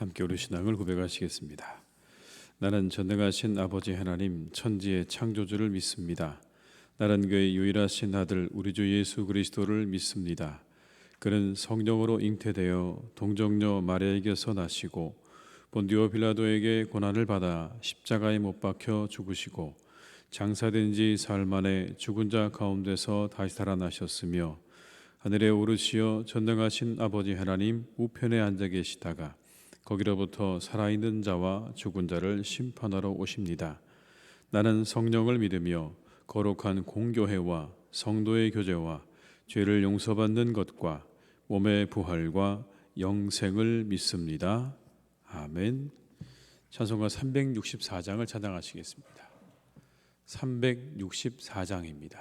함께 우리 신앙을 고백하시겠습니다. 나는 전능하신 아버지 하나님 천지의 창조주를 믿습니다. 나는 그의 유일하신 아들 우리 주 예수 그리스도를 믿습니다. 그는 성령으로 잉태되어 동정녀 마리아에게서 나시고 본디오 빌라도에게 고난을 받아 십자가에 못 박혀 죽으시고 장사된 지 사흘 만에 죽은 자 가운데서 다시 살아나셨으며 하늘에 오르시어 전능하신 아버지 하나님 우편에 앉아 계시다가 거기로부터 살아있는 자와 죽은 자를 심판하러 오십니다. 나는 성령을 믿으며 거룩한 공교회와 성도의 교제와 죄를 용서받는 것과 몸의 부활과 영생을 믿습니다. 아멘. 찬송가 364장을 찬양하시겠습니다. 364장입니다.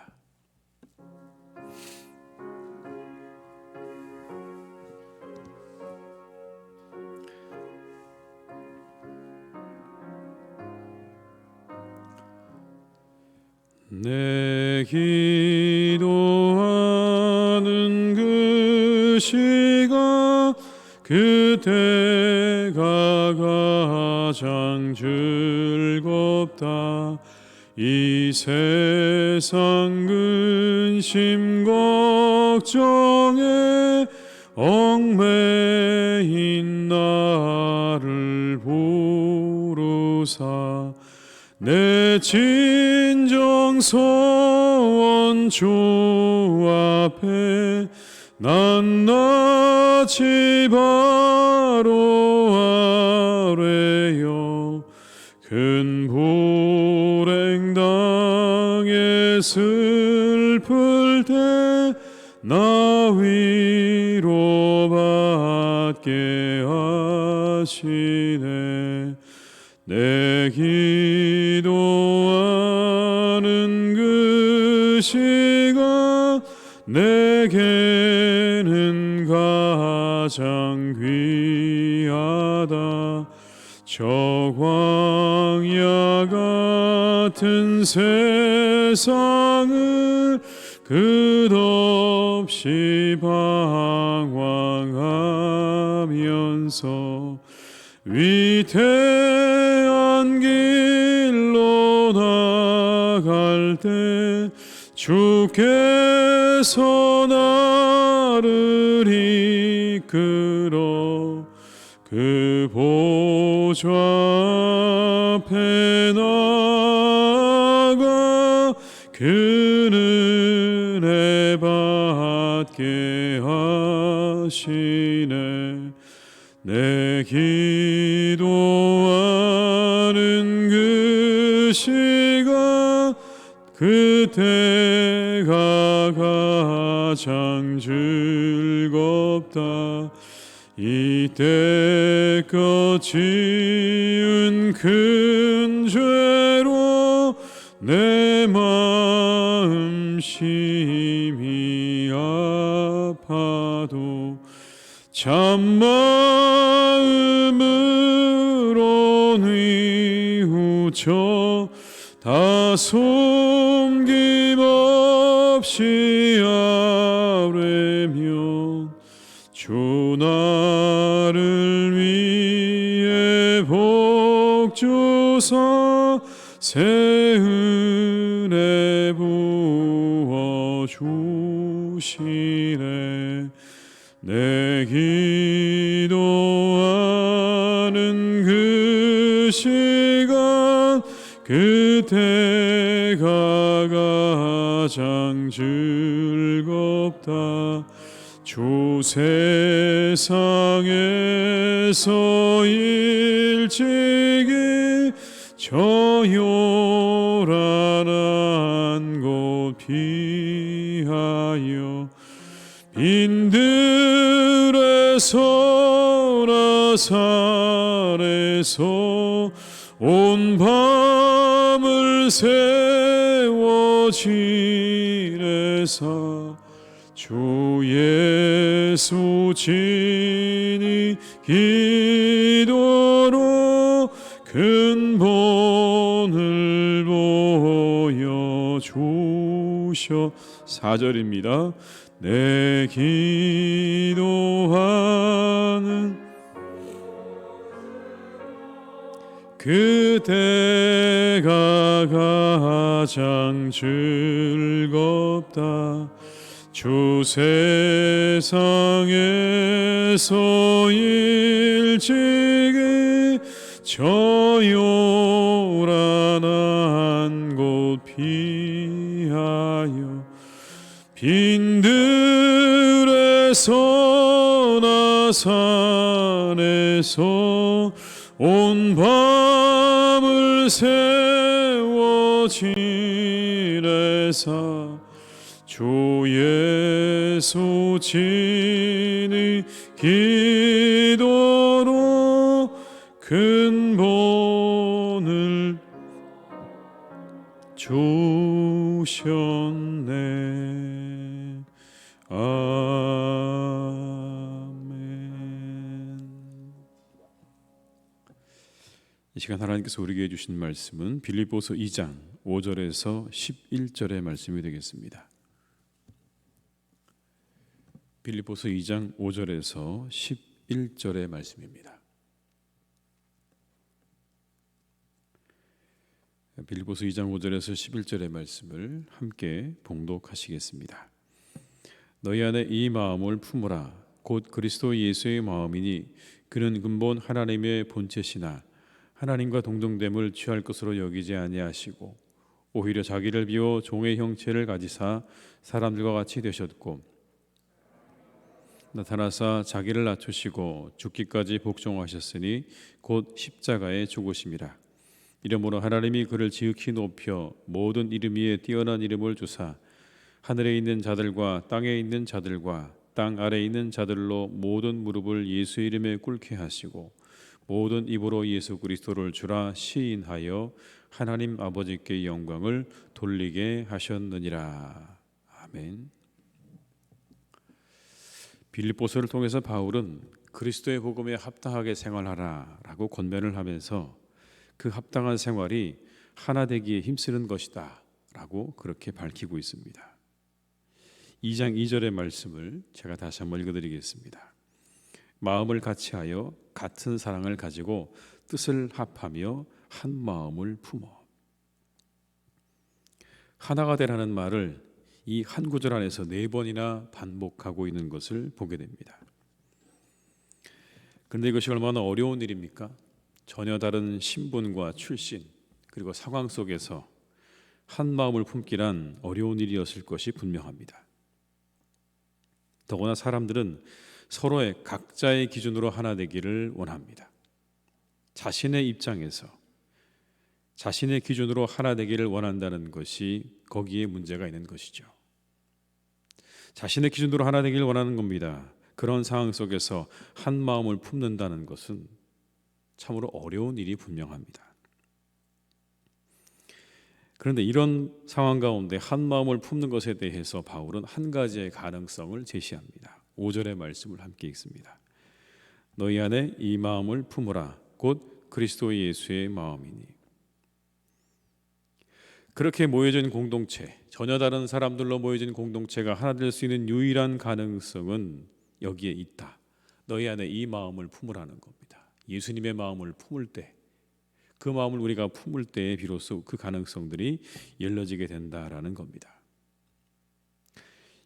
내 기도하는 그 시간 그때가 가장 즐겁다. 이 세상 근심 걱정에 얽매인 나를 부르사 내 진정 소원 주 앞에 낱낱이 바로 아뢰어 큰 불행 당해 슬플 때 나 위로받게 하시네. 내 기도하는 그 시간 내게는 가장 귀하다. 저 광야 같은 세상을 끝없이 방황하면서 위태한 길로 나갈 때 주께서 나를 이끌어 그 보좌 앞에 나아가 그 은혜 받게 하시네. 내 기도하는 그 시간 그때가 가장 즐겁다. 이때껏 지은 큰 죄로 내 마음 심히 아파도 참마음으로 뉘우쳐 다 숨김없이 아뢰면 주 나를 위해 복 주사 새 은혜 부어 주시네. 내 기도하는 그 시간 그때가 가장 즐겁다. 주 세상에서 일찍이 저 요란한 곳 피하여 빈들에서 나산에서 온 밤을 세워 지내사 주 예수 친히 기도로 근본을 보여주셔. 4절입니다. 내 기도하는 그때가 가장 즐겁다. 주 세상에서 일찍이 저 요란한 곳 피하여 빈들에서나 산에서 온 밤을 세워 지내사 주 예수 친히 기도로 근본을 주셨네. 아멘. 이 시간 하나님께서 우리에게 주신 말씀은 빌립보서 2장 5절에서 11절의 말씀이 되겠습니다. 빌립보서 2장 5절에서 11절의 말씀입니다. 빌립보서 2장 5절에서 11절의 말씀을 함께 봉독하시겠습니다. 너희 안에 이 마음을 품으라. 곧 그리스도 예수의 마음이니 그는 근본 하나님의 본체시나 하나님과 동등됨을 취할 것으로 여기지 아니하시고 오히려 자기를 비워 종의 형체를 가지사 사람들과 같이 되셨고 나타나사 자기를 낮추시고 죽기까지 복종하셨으니 곧 십자가에 죽으심이라. 이러므로 하나님이 그를 지극히 높여 모든 이름 위에 뛰어난 이름을 주사 하늘에 있는 자들과 땅에 있는 자들과 땅 아래에 있는 자들로 모든 무릎을 예수 이름에 꿇게 하시고 모든 입으로 예수 그리스도를 주라 시인하여 하나님 아버지께 영광을 돌리게 하셨느니라. 아멘. 빌립보서를 통해서 바울은 그리스도의 복음에 합당하게 생활하라라고 권면을 하면서 그 합당한 생활이 하나 되기에 힘쓰는 것이다 라고 그렇게 밝히고 있습니다. 2장 2절의 말씀을 제가 다시 한번 읽어드리겠습니다. 마음을 같이하여 같은 사랑을 가지고 뜻을 합하며 한 마음을 품어. 하나가 되라는 말을 이 한 구절 안에서 4번이나 반복하고 있는 것을 보게 됩니다. 그런데 이것이 얼마나 어려운 일입니까? 전혀 다른 신분과 출신 그리고 상황 속에서 한 마음을 품기란 어려운 일이었을 것이 분명합니다. 더구나 사람들은 서로의 각자의 기준으로 하나 되기를 원합니다. 자신의 입장에서 자신의 기준으로 하나 되기를 원한다는 것이 거기에 문제가 있는 것이죠. 자신의 기준으로 하나 되기를 원하는 겁니다. 그런 상황 속에서 한 마음을 품는다는 것은 참으로 어려운 일이 분명합니다. 그런데 이런 상황 가운데 한 마음을 품는 것에 대해서 바울은 한 가지의 가능성을 제시합니다. 5절의 말씀을 함께 읽습니다. 너희 안에 이 마음을 품으라. 곧 그리스도 예수의 마음이니. 그렇게 모여진 공동체, 전혀 다른 사람들로 모여진 공동체가 하나 될 수 있는 유일한 가능성은 여기에 있다. 너희 안에 이 마음을 품으라는 겁니다. 예수님의 마음을 품을 때, 그 마음을 우리가 품을 때에 비로소 그 가능성들이 열려지게 된다라는 겁니다.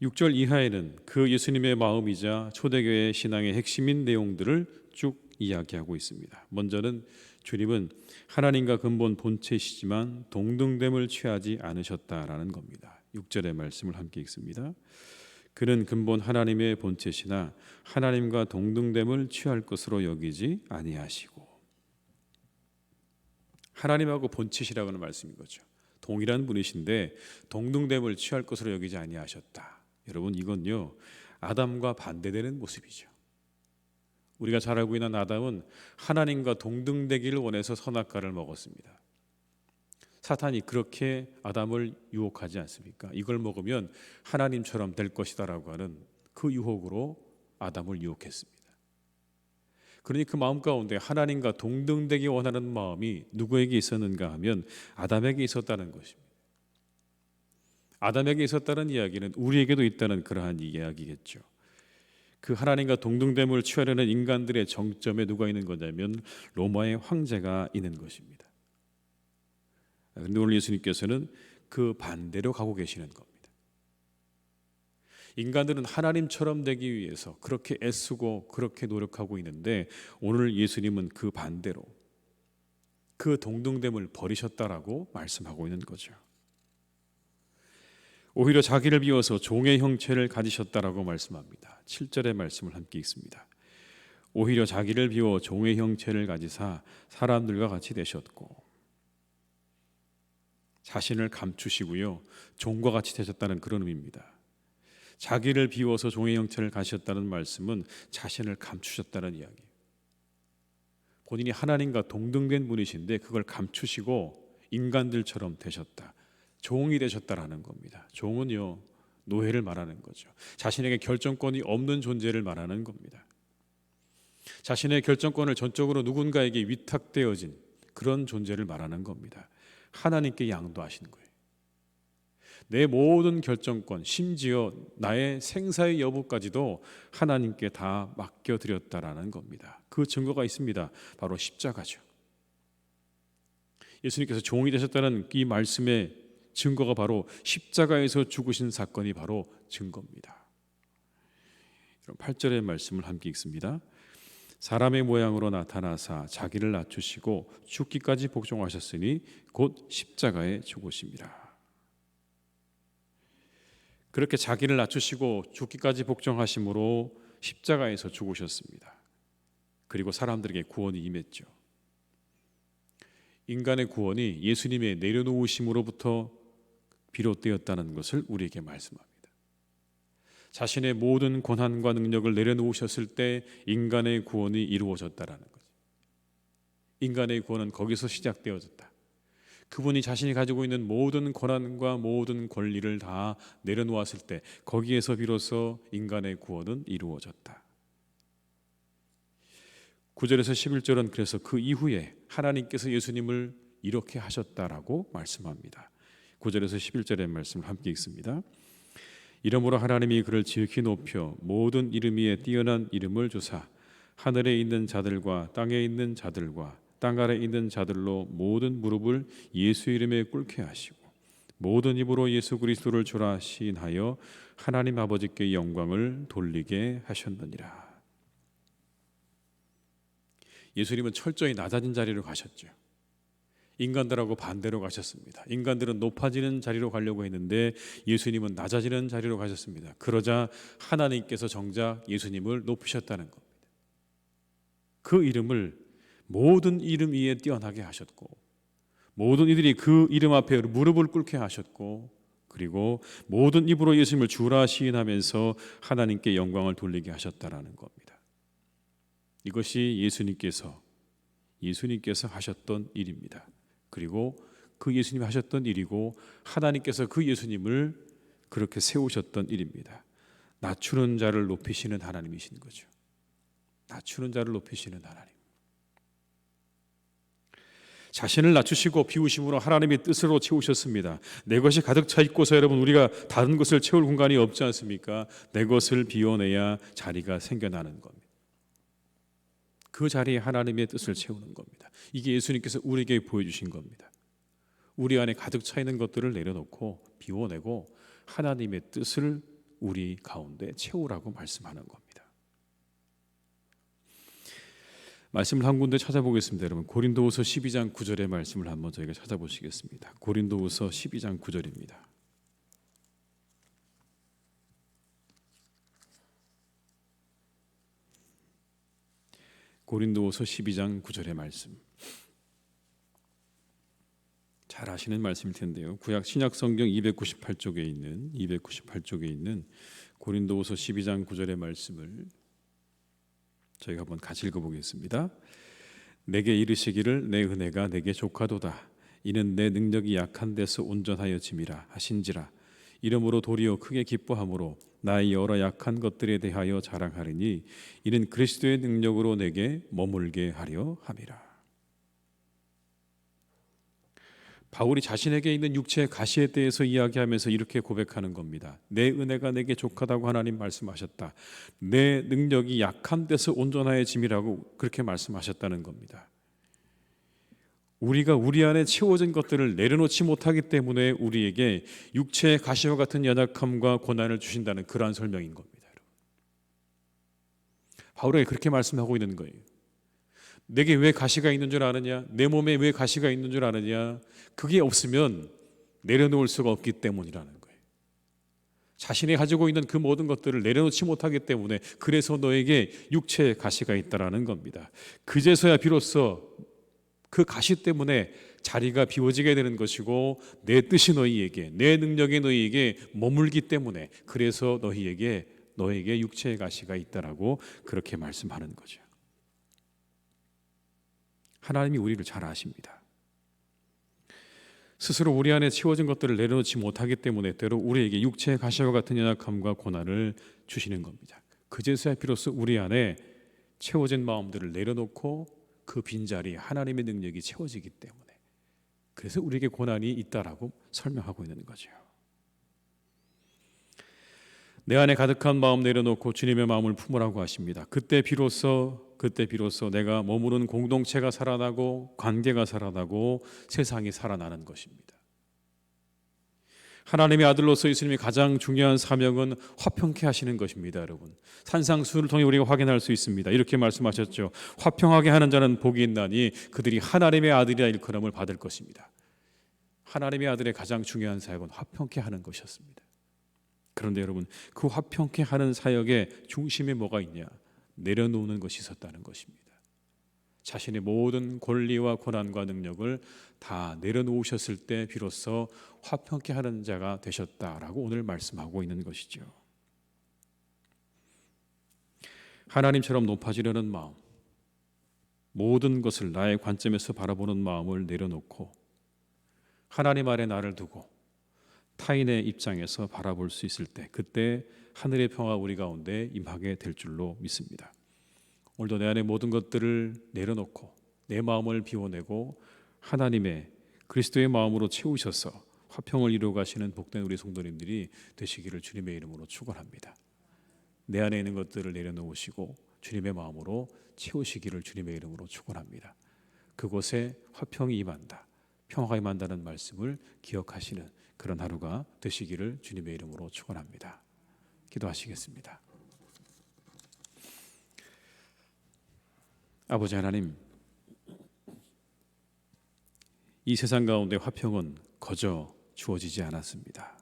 6절 이하에는 그 예수님의 마음이자 초대교회 신앙의 핵심인 내용들을 쭉 이야기하고 있습니다. 먼저는 주님은 하나님과 근본 본체시지만 동등됨을 취하지 않으셨다라는 겁니다. 6절의 말씀을 함께 읽습니다. 그는 근본 하나님의 본체시나 하나님과 동등됨을 취할 것으로 여기지 아니하시고. 하나님하고 본체시라고 하는 말씀인 거죠. 동일한 분이신데 동등됨을 취할 것으로 여기지 아니하셨다. 여러분, 이건요 아담과 반대되는 모습이죠. 우리가 잘 알고 있는 아담은 하나님과 동등되기를 원해서 선악과를 먹었습니다. 사탄이 그렇게 아담을 유혹하지 않습니까? 이걸 먹으면 하나님처럼 될 것이다라고 하는 그 유혹으로 아담을 유혹했습니다. 그러니 그 마음 가운데 하나님과 동등되기 원하는 마음이 누구에게 있었는가 하면 아담에게 있었다는 것입니다. 아담에게 있었다는 이야기는 우리에게도 있다는 그러한 이야기겠죠. 그 하나님과 동등됨을 취하려는 인간들의 정점에 누가 있는 거냐면 로마의 황제가 있는 것입니다. 그런데 오늘 예수님께서는 그 반대로 가고 계시는 겁니다. 인간들은 하나님처럼 되기 위해서 그렇게 애쓰고 그렇게 노력하고 있는데 오늘 예수님은 그 반대로 그 동등됨을 버리셨다라고 말씀하고 있는 거죠. 오히려 자기를 비워서 종의 형체를 가지셨다라고 말씀합니다. 7절의 말씀을 함께 읽습니다. 오히려 자기를 비워 종의 형체를 가지사 사람들과 같이 되셨고, 자신을 감추시고요 종과 같이 되셨다는 그런 의미입니다. 자기를 비워서 종의 형체를 가지셨다는 말씀은 자신을 감추셨다는 이야기예요. 본인이 하나님과 동등된 분이신데 그걸 감추시고 인간들처럼 되셨다, 종이 되셨다라는 겁니다. 종은요 노예를 말하는 거죠. 자신에게 결정권이 없는 존재를 말하는 겁니다. 자신의 결정권을 전적으로 누군가에게 위탁되어진 그런 존재를 말하는 겁니다. 하나님께 양도하신 거예요. 내 모든 결정권, 심지어 나의 생사의 여부까지도 하나님께 다 맡겨드렸다라는 겁니다. 그 증거가 있습니다. 바로 십자가죠. 예수님께서 종이 되셨다는 이 말씀의 증거가 바로 십자가에서 죽으신 사건이 바로 증거입니다. 8절의 말씀을 함께 읽습니다. 사람의 모양으로 나타나사 자기를 낮추시고 죽기까지 복종하셨으니 곧 십자가에 죽으심이라. 그렇게 자기를 낮추시고 죽기까지 복종하심으로 십자가에서 죽으셨습니다. 그리고 사람들에게 구원이 임했죠. 인간의 구원이 예수님의 내려놓으심으로부터 비롯되었다는 것을 우리에게 말씀합니다. 자신의 모든 권한과 능력을 내려놓으셨을 때 인간의 구원이 이루어졌다라는 거죠. 인간의 구원은 거기서 시작되어졌다. 그분이 자신이 가지고 있는 모든 권한과 모든 권리를 다 내려놓았을 때 거기에서 비로소 인간의 구원은 이루어졌다. 9절에서 11절은 그래서 그 이후에 하나님께서 예수님을 이렇게 하셨다라고 말씀합니다. 9절에서 11절의 말씀을 함께 읽습니다. 이러므로 하나님이 그를 지극히 높여 모든 이름 위에 뛰어난 이름을 주사 하늘에 있는 자들과 땅에 있는 자들과 땅 아래 있는 자들로 모든 무릎을 예수 이름에 꿇게 하시고 모든 입으로 예수 그리스도를 주라 시인하여 하나님 아버지께 영광을 돌리게 하셨느니라. 예수님은 철저히 낮아진 자리로 가셨죠. 인간들하고 반대로 가셨습니다. 인간들은 높아지는 자리로 가려고 했는데 예수님은 낮아지는 자리로 가셨습니다. 그러자 하나님께서 정작 예수님을 높이셨다는 겁니다. 그 이름을 모든 이름 위에 뛰어나게 하셨고 모든 이들이 그 이름 앞에 무릎을 꿇게 하셨고 그리고 모든 입으로 예수님을 주라 시인하면서 하나님께 영광을 돌리게 하셨다라는 겁니다. 이것이 예수님께서 하셨던 일입니다. 그리고 그 예수님이 하셨던 일이고 하나님께서 그 예수님을 그렇게 세우셨던 일입니다. 낮추는 자를 높이시는 하나님이신 거죠. 낮추는 자를 높이시는 하나님. 자신을 낮추시고 비우심으로 하나님의 뜻으로 채우셨습니다. 내 것이 가득 차 있고서 여러분 우리가 다른 것을 채울 공간이 없지 않습니까? 내 것을 비워내야 자리가 생겨나는 겁니다. 그 자리에 하나님의 뜻을 채우는 겁니다. 이게 예수님께서 우리에게 보여주신 겁니다. 우리 안에 가득 차 있는 것들을 내려놓고 비워내고 하나님의 뜻을 우리 가운데 채우라고 말씀하는 겁니다. 말씀을 한 군데 찾아보겠습니다. 여러분 고린도후서 12장 9절의 말씀을 한번 저희가 찾아보시겠습니다. 고린도후서 12장 9절입니다. 고린도후서 12장 9절의 말씀. 잘 아시는 말씀일 텐데요. 구약 신약 성경 298쪽에 있는 고린도후서 12장 9절의 말씀을 저희가 한번 같이 읽어보겠습니다. 내게 이르시기를 내 은혜가 내게 족하도다. 이는 내 능력이 약한 데서 온전하여 짐이라 하신지라. 이러므로 도리어 크게 기뻐함으로 나의 여러 약한 것들에 대하여 자랑하리니 이는 그리스도의 능력으로 내게 머물게 하려 함이라. 바울이 자신에게 있는 육체의 가시에 대해서 이야기하면서 이렇게 고백하는 겁니다. 내 은혜가 내게 족하다고 하나님 말씀하셨다. 내 능력이 약한 데서 온전해짐이라고 그렇게 말씀하셨다는 겁니다. 우리가 우리 안에 채워진 것들을 내려놓지 못하기 때문에 우리에게 육체의 가시와 같은 연약함과 고난을 주신다는 그러한 설명인 겁니다. 바울에게 그렇게 말씀하고 있는 거예요. 내게 왜 가시가 있는 줄 아느냐? 내 몸에 왜 가시가 있는 줄 아느냐? 그게 없으면 내려놓을 수가 없기 때문이라는 거예요. 자신이 가지고 있는 그 모든 것들을 내려놓지 못하기 때문에 그래서 너에게 육체의 가시가 있다라는 겁니다. 그제서야 비로소 그 가시 때문에 자리가 비워지게 되는 것이고 내 뜻이 너희에게, 내 능력이 너희에게 머물기 때문에 그래서 너에게 육체의 가시가 있다라고 그렇게 말씀하는 거죠. 하나님이 우리를 잘 아십니다. 스스로 우리 안에 채워진 것들을 내려놓지 못하기 때문에 때로 우리에게 육체의 가시와 같은 연약함과 고난을 주시는 겁니다. 그제서야 비로소 우리 안에 채워진 마음들을 내려놓고 그 빈자리 하나님의 능력이 채워지기 때문에 그래서 우리에게 고난이 있다라고 설명하고 있는 거죠. 내 안에 가득한 마음 내려놓고 주님의 마음을 품으라고 하십니다. 그때 비로소 내가 머무는 공동체가 살아나고 관계가 살아나고 세상이 살아나는 것입니다. 하나님의 아들로서 예수님이 가장 중요한 사명은 화평케 하시는 것입니다. 여러분, 산상수훈을 통해 우리가 확인할 수 있습니다. 이렇게 말씀하셨죠. 화평하게 하는 자는 복이 있나니 그들이 하나님의 아들이라 일컬음을 받을 것입니다. 하나님의 아들의 가장 중요한 사역은 화평케 하는 것이었습니다. 그런데 여러분, 그 화평케 하는 사역의 중심에 뭐가 있냐? 내려놓는 것이 있었다는 것입니다. 자신의 모든 권리와 권한과 능력을 다 내려놓으셨을 때 비로소 화평케 하는 자가 되셨다라고 오늘 말씀하고 있는 것이죠. 하나님처럼 높아지려는 마음, 모든 것을 나의 관점에서 바라보는 마음을 내려놓고 하나님 아래 나를 두고 타인의 입장에서 바라볼 수 있을 때 그때 하늘의 평화 우리 가운데 임하게 될 줄로 믿습니다. 오늘도 내 안에 모든 것들을 내려놓고 내 마음을 비워내고 하나님의 그리스도의 마음으로 채우셔서 화평을 이루어 가시는 복된 우리 성도님들이 되시기를 주님의 이름으로 축원합니다. 내 안에 있는 것들을 내려놓으시고 주님의 마음으로 채우시기를 주님의 이름으로 축원합니다. 그곳에 화평이 임한다, 평화가 임한다는 말씀을 기억하시는 그런 하루가 되시기를 주님의 이름으로 축원합니다. 기도하시겠습니다. 아버지 하나님, 이 세상 가운데 화평은 거저 주어지지 않았습니다.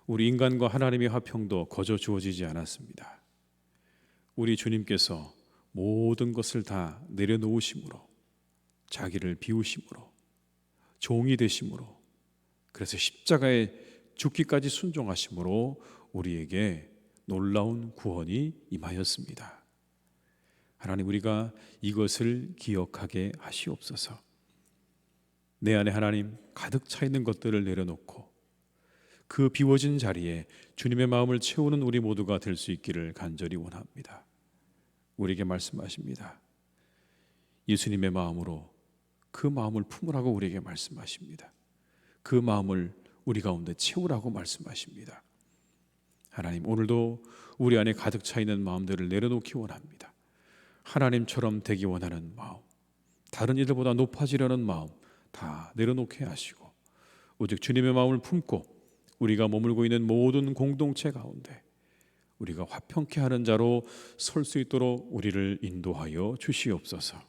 우리 인간과 하나님의 화평도 거저 주어지지 않았습니다. 우리 주님께서 모든 것을 다 내려놓으심으로, 자기를 비우심으로, 종이 되심으로, 그래서 십자가에 죽기까지 순종하심으로 우리에게 놀라운 구원이 임하였습니다. 하나님, 우리가 이것을 기억하게 하시옵소서. 내 안에 하나님 가득 차 있는 것들을 내려놓고 그 비워진 자리에 주님의 마음을 채우는 우리 모두가 될 수 있기를 간절히 원합니다. 우리에게 말씀하십니다. 예수님의 마음으로 그 마음을 품으라고 우리에게 말씀하십니다. 그 마음을 우리 가운데 채우라고 말씀하십니다. 하나님, 오늘도 우리 안에 가득 차 있는 마음들을 내려놓기 원합니다. 하나님처럼 되기 원하는 마음, 다른 이들보다 높아지려는 마음 다 내려놓게 하시고 오직 주님의 마음을 품고 우리가 머물고 있는 모든 공동체 가운데 우리가 화평케 하는 자로 설 수 있도록 우리를 인도하여 주시옵소서.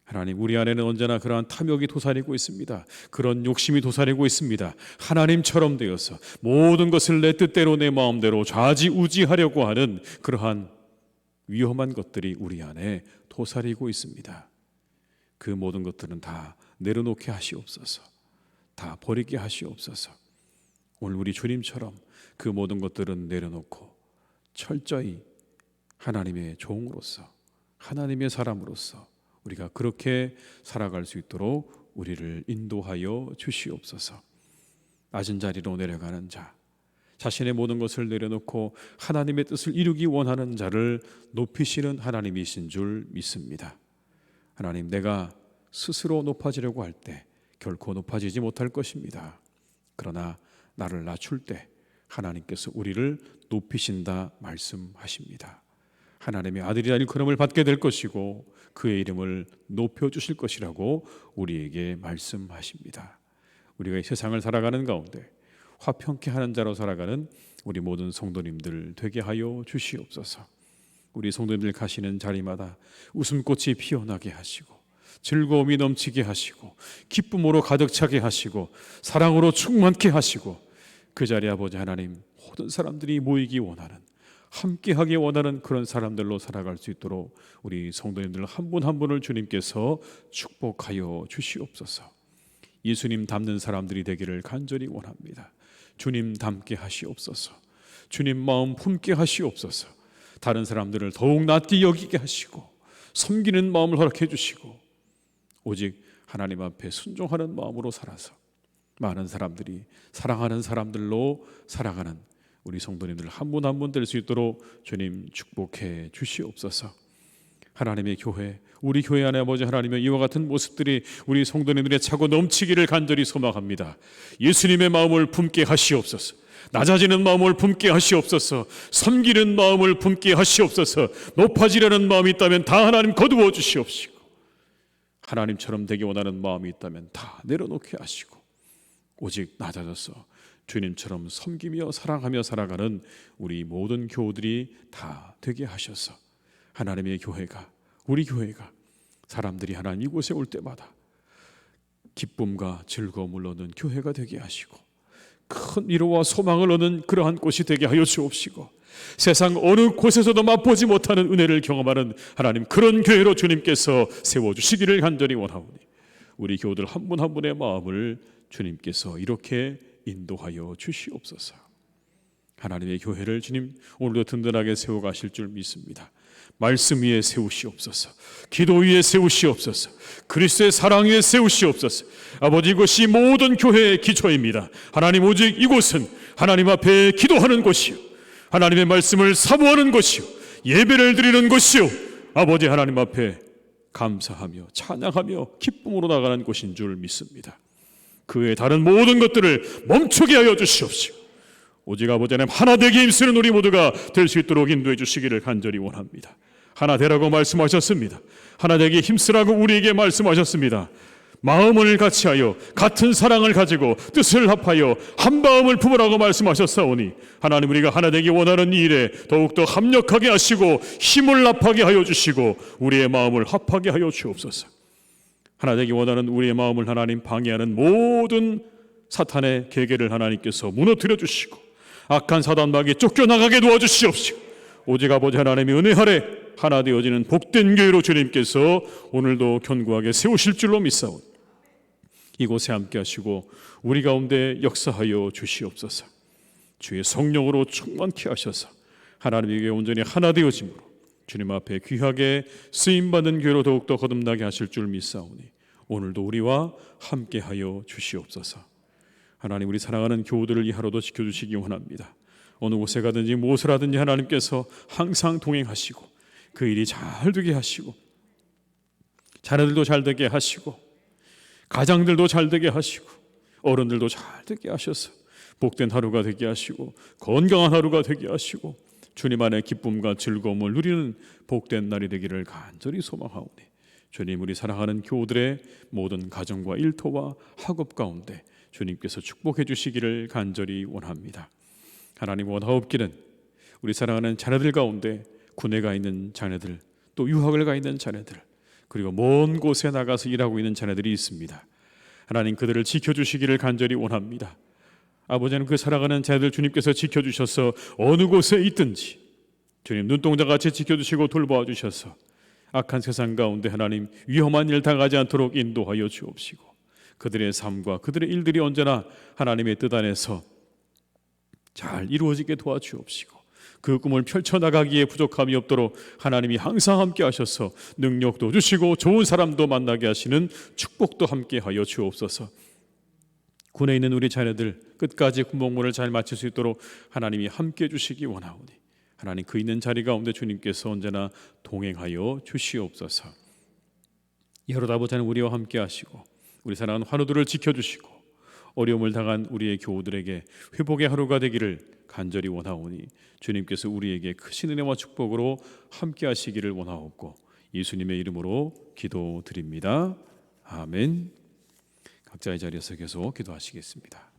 하나님, 우리 안에는 언제나 그러한 탐욕이 도사리고 있습니다. 그런 욕심이 도사리고 있습니다. 하나님처럼 되어서 모든 것을 내 뜻대로 내 마음대로 좌지우지하려고 하는 그러한 위험한 것들이 우리 안에 도사리고 있습니다. 그 모든 것들은 다 내려놓게 하시옵소서. 다 버리게 하시옵소서. 오늘 우리 주님처럼 그 모든 것들은 내려놓고 철저히 하나님의 종으로서, 하나님의 사람으로서 우리가 그렇게 살아갈 수 있도록 우리를 인도하여 주시옵소서. 낮은 자리로 내려가는 자, 자신의 모든 것을 내려놓고 하나님의 뜻을 이루기 원하는 자를 높이시는 하나님이신 줄 믿습니다. 하나님, 내가 스스로 높아지려고 할 때 결코 높아지지 못할 것입니다. 그러나 나를 낮출 때 하나님께서 우리를 높이신다 말씀하십니다. 하나님의 아들이라 일컬음을 받게 될 것이고 그의 이름을 높여주실 것이라고 우리에게 말씀하십니다. 우리가 이 세상을 살아가는 가운데 화평케 하는 자로 살아가는 우리 모든 성도님들 되게 하여 주시옵소서. 우리 성도님들 가시는 자리마다 웃음꽃이 피어나게 하시고 즐거움이 넘치게 하시고 기쁨으로 가득 차게 하시고 사랑으로 충만케 하시고 그 자리에 아버지 하나님 모든 사람들이 모이기 원하는 함께하기 원하는 그런 사람들로 살아갈 수 있도록 우리 성도님들 한 분 한 분을 주님께서 축복하여 주시옵소서. 예수님 닮는 사람들이 되기를 간절히 원합니다. 주님 닮게 하시옵소서. 주님 마음 품게 하시옵소서. 다른 사람들을 더욱 낮게 여기게 하시고 섬기는 마음을 허락해 주시고 오직 하나님 앞에 순종하는 마음으로 살아서 많은 사람들이 사랑하는 사람들로 살아가는 우리 성도님들 한 분 한 분 될 수 있도록 주님 축복해 주시옵소서. 하나님의 교회, 우리 교회 안에 아버지 하나님의 이와 같은 모습들이 우리 성도님들의 차고 넘치기를 간절히 소망합니다. 예수님의 마음을 품게 하시옵소서. 낮아지는 마음을 품게 하시옵소서. 섬기는 마음을 품게 하시옵소서. 높아지려는 마음이 있다면 다 하나님 거두어 주시옵시고 하나님처럼 되기 원하는 마음이 있다면 다 내려놓게 하시고 오직 낮아져서 주님처럼 섬기며 사랑하며 살아가는 우리 모든 교우들이 다 되게 하셔서 하나님의 교회가, 우리 교회가 사람들이 하나님 이곳에 올 때마다 기쁨과 즐거움을 얻는 교회가 되게 하시고 큰 위로와 소망을 얻는 그러한 곳이 되게 하여 주옵시고 세상 어느 곳에서도 맛보지 못하는 은혜를 경험하는 하나님 그런 교회로 주님께서 세워주시기를 간절히 원하오니 우리 교우들 한 분 한 분의 마음을 주님께서 이렇게 인도하여 주시옵소서. 하나님의 교회를 주님 오늘도 든든하게 세워가실 줄 믿습니다. 말씀 위에 세우시옵소서. 기도 위에 세우시옵소서. 그리스도의 사랑 위에 세우시옵소서. 아버지 이것이 모든 교회의 기초입니다. 하나님 오직 이곳은 하나님 앞에 기도하는 곳이요 하나님의 말씀을 사모하는 곳이요 예배를 드리는 곳이요 아버지 하나님 앞에 감사하며 찬양하며 기쁨으로 나가는 곳인 줄 믿습니다. 그 외 다른 모든 것들을 멈추게 하여 주시옵시고 오직 아버지 하나님 하나 되게 힘쓰는 우리 모두가 될 수 있도록 인도해 주시기를 간절히 원합니다. 하나 되라고 말씀하셨습니다. 하나 되게 힘쓰라고 우리에게 말씀하셨습니다. 마음을 같이하여 같은 사랑을 가지고 뜻을 합하여 한 마음을 품으라고 말씀하셨사오니 하나님 우리가 하나 되기 원하는 이 일에 더욱더 합력하게 하시고 힘을 합하게 하여 주시고 우리의 마음을 합하게 하여 주옵소서. 하나 되기 원하는 우리의 마음을 하나님 방해하는 모든 사탄의 계계를 하나님께서 무너뜨려 주시고 악한 사단마귀 쫓겨나가게 도와주시옵시고 오직 아버지 하나님의 은혜 아래 하나 되어지는 복된 교회로 주님께서 오늘도 견고하게 세우실 줄로 믿사오니 이곳에 함께 하시고 우리 가운데 역사하여 주시옵소서. 주의 성령으로 충만케 하셔서 하나님에게 온전히 하나 되어짐으로 주님 앞에 귀하게 쓰임받는 교회로 더욱더 거듭나게 하실 줄 믿사오니 오늘도 우리와 함께하여 주시옵소서. 하나님 우리 사랑하는 교우들을 이 하루도 지켜주시기 원합니다. 어느 곳에 가든지 무엇을 하든지 하나님께서 항상 동행하시고 그 일이 잘 되게 하시고 자녀들도 잘 되게 하시고 가장들도 잘 되게 하시고 어른들도 잘 되게 하셔서 복된 하루가 되게 하시고 건강한 하루가 되게 하시고 주님 안에 기쁨과 즐거움을 누리는 복된 날이 되기를 간절히 소망하오니 주님 우리 사랑하는 교우들의 모든 가정과 일터와 학업 가운데 주님께서 축복해 주시기를 간절히 원합니다. 하나님 원하옵기는 우리 사랑하는 자녀들 가운데 군에 가 있는 자녀들 또 유학을 가 있는 자녀들 그리고 먼 곳에 나가서 일하고 있는 자녀들이 있습니다. 하나님 그들을 지켜주시기를 간절히 원합니다. 아버지는 그 살아가는 자녀들 주님께서 지켜주셔서 어느 곳에 있든지 주님 눈동자같이 지켜주시고 돌보아 주셔서 악한 세상 가운데 하나님 위험한 일 당하지 않도록 인도하여 주옵시고 그들의 삶과 그들의 일들이 언제나 하나님의 뜻 안에서 잘 이루어지게 도와주옵시고 그 꿈을 펼쳐나가기에 부족함이 없도록 하나님이 항상 함께 하셔서 능력도 주시고 좋은 사람도 만나게 하시는 축복도 함께 하여 주옵소서. 군에 있는 우리 자녀들 끝까지 군복무를 잘 마칠 수 있도록 하나님이 함께 해주시기 원하오니 하나님 그 있는 자리 가운데 주님께서 언제나 동행하여 주시옵소서. 이 하루도 아버지는 우리와 함께 하시고 우리 사랑하는 환우들을 지켜주시고 어려움을 당한 우리의 교우들에게 회복의 하루가 되기를 간절히 원하오니 주님께서 우리에게 크신 은혜와 축복으로 함께 하시기를 원하옵고 예수님의 이름으로 기도드립니다. 아멘. 각자의 자리에서 계속 기도하시겠습니다.